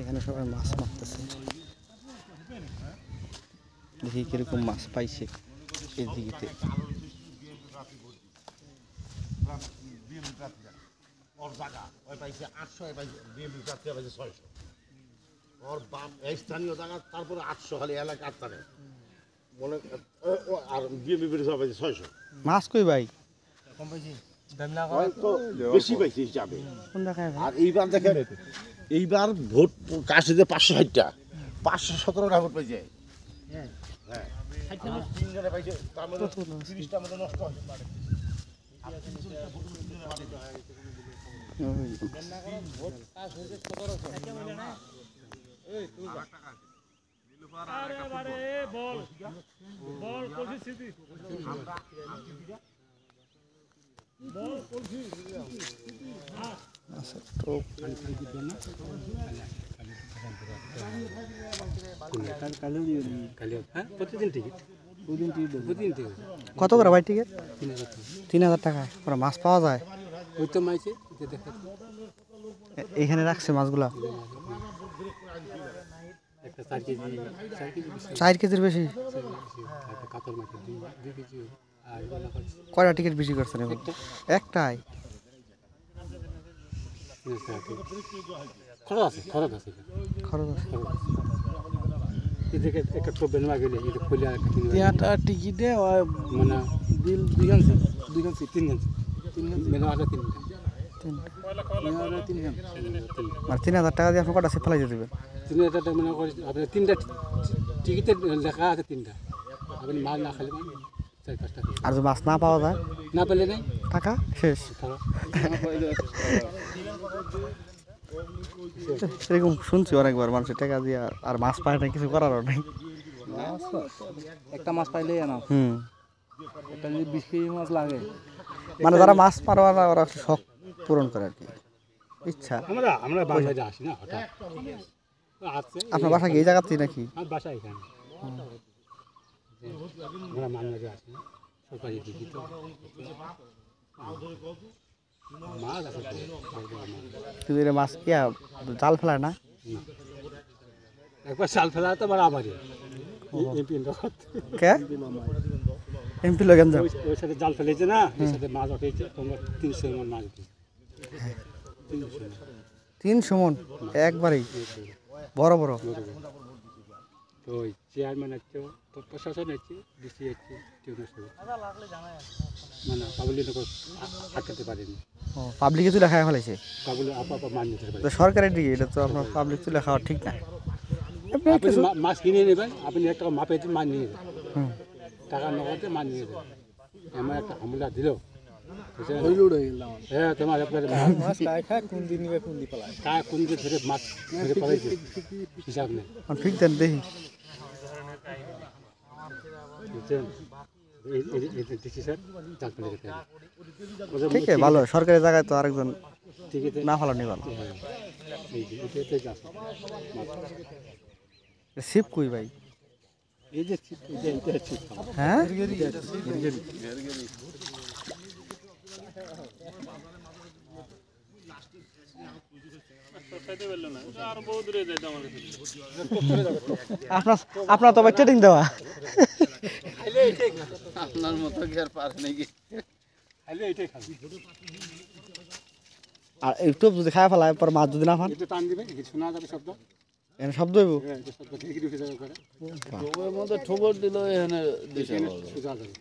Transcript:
এখানে সবাই মাছ মারতেছে, দেখি কিরকম মাছ পাইছে এই দিকে। ওর জায়গা ওই পাইছে 800, ওই পাইছে বিএমপি যাত্রী পাইছে 600, ওর বাম এই স্থানীয় জায়গা তারপরে 800 খালি এলাকা আটটানে মনে আর বিএমপি সব পাইছে 600 মাছ। কই ভাই কম পাইছি তো বেশি পাইছে হিসাবে। কোন জায়গায় ভাই? আর এইবার দেখেন এইবার ভোট কাশিতে 560টা 517টা ভোট পাইছে। হ্যাঁ তিনজনে পাইছে, তার মধ্যে 30টার মধ্যে নষ্ট হয়েছে। কত করে ভাই টিকিট? 3000 টাকা। ওরা মাছ পাওয়া যায়? ওই তো মাইছে এইখানে রাখছে মাছগুলা একটা 4 কেজি 4 কেজির বেশি। কাতল মাছ 2 কেজি। আর কয়টা টিকিট বেশি করছেন? একটাই। খরচ আছে খরচ আছে। এদিকে একটা প্রবলেম আগে এটা খুলে আর একটা তিনটা টিকিটে মানে বিল 2 গানছি 3 গানছি মেলা আছে 3টা। আর 3000 টাকা দিয়ে আপনি কটা সিট ফেলাই দেবেন? 3000 টাকা মানে আপনার 3টা টিকিটে লেখা আছে 3টা। আপনি মাছ না খেলে 4-5টা। আর যদি মাছ না পাওয়া যায়? না পেলে নাই টাকা শেষ। এরকম শুনছি অনেকবার, মানুষের টাকা দিয়ে আর মাছ পায় না, কিছু করারও নেই। একটা মাছ পাইলেই না, একটা যদি 20 কেজি মাছ লাগে। মানে যারা মাছ পারবে না ওরা শখ পূরণ করে আর কি, ইচ্ছা। আমরা বাসায় আসি না হঠাৎ। আপনার বাসা কি এই জায়গাতেই নাকি? আমার বাসা এখানে। আমরা মানবাজে আসি না, সরকারি দিদি তো মাছ আছে। কিন্তু এটা মাছ কি জাল ফেলায় না? একবার জাল ফেলা তো আবার আবারই কে এমপি লগেন যাও ওই সাথে জাল ফেলেছে না, ওই সাথে মাছ উঠেছে। তোমার 300 মন মাছ উঠেছে। 300 মন একবারেই বড় বড়। তো ওই চেয়ারম্যান আছে, প্রশাসন আছে, ডিসি আছে, মানে পাবলিক আটকাতে পারেনি। পাবলিকে তুলে খাওয়া ফেলাইছে। পাবলিক আপা মান নিতে পারে। সরকারের দিকে এটা তো আপনার পাবলিক তুলে খাওয়া ঠিক না। আপনি মাছ কিনে নেবেন, আপনি একটা মাপে মাছ নিয়ে যাবেন, টাকা নগদে মাছ নিয়ে যাবেন। এমন একটা হামলা দিল, হ্যাঁ তোমার কোন দিন নিবে কোন দিন পালায়, কায় কোন দিন ধরে মাছ ধরে পালাইছে হিসাব নেই। ঠিক দেন দেখি। ঠিক আছে, ভালো। সরকারি জায়গায় তো আরেকজন না ফেলানি ভালো। শিপ কই ভাই? এই যে হ্যাঁ আপনার তো ট্রেনিং দেওয়া, আপনার মতো কি আর পারে নাকি? আর একটু যদি খাওয়া ফেলায় পর মাছ যদি না পান টান দিবে, শোনা যাবে শব্দ, এখানে শব্দ হইব। ঠোবের মধ্যে ঠোবর দিল এখানে দিশা সোজা যাবে।